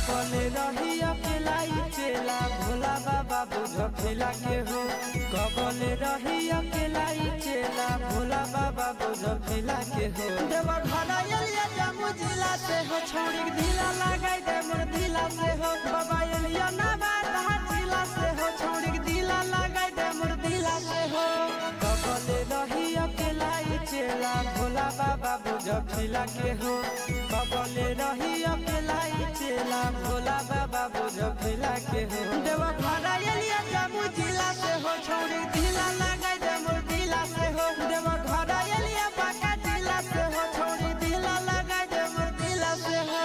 कबले रही अकेला चेला भोला बाबा बुझ खेला के हो। कबले रही अकेला चेला भोला बाबा बुझ खेला के हो। देवा घरा एलिया जम्मू जिला से हो छोड़ी ढीला लगाई दे मोर ढीला से हो। बाबा एलिया नवादा जिला से हो छोड़ी ढीला लगाई दे मोर ढीला से हो। कबले रही अकेला चेला भोला बाबा बुझ खेला के हो। कबले रही अकेला चेला भोला बाबा बुझ खेला के हो। देवा घरा एलिया जम्मू जिला से हो छोड़ी ढीला लगाई दे मोर ढीला से हो। देवा घरा एलिया बांका जिला से हो छोड़ी ढीला लगाई दे मोर ढीला से हो।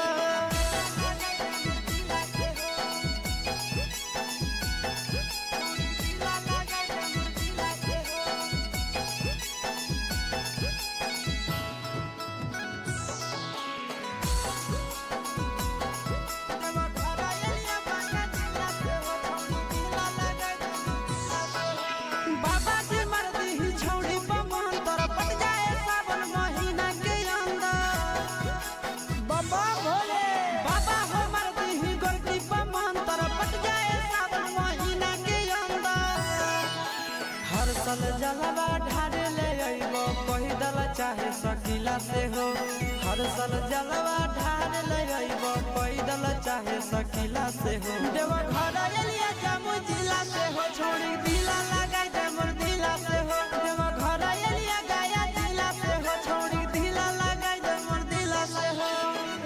हर जलवा ढारे ले अइबो पैदल चाहे सकीला से हो। हर साल जलवा ढारे ले अइबो पैदल चाहे सकीला से हो। देवा घरा एलिया जम्मू जिला से हो छोड़ी ढीला लगाई दे मोर ढीला से हो। देवा घरा एलिया गया जिला से हो छोड़ी ढीला लगाई दे मोर ढीला से हो।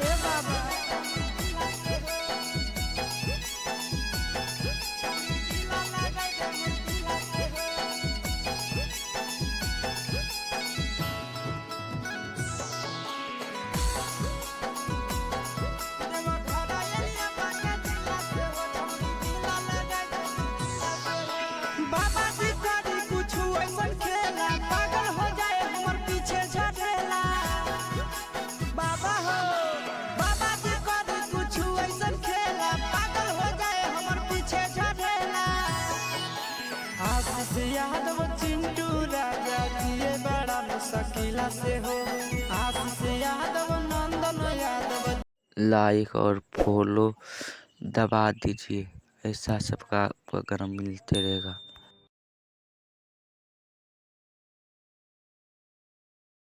ए बाबा यादव चिंटू राजा किए बड़ा मुश्किला से हो। आशीष यादव नंदन यादव लाइक और फॉलो दबा दीजिए, ऐसा सबका प्रोग्राम मिलते रहेगा।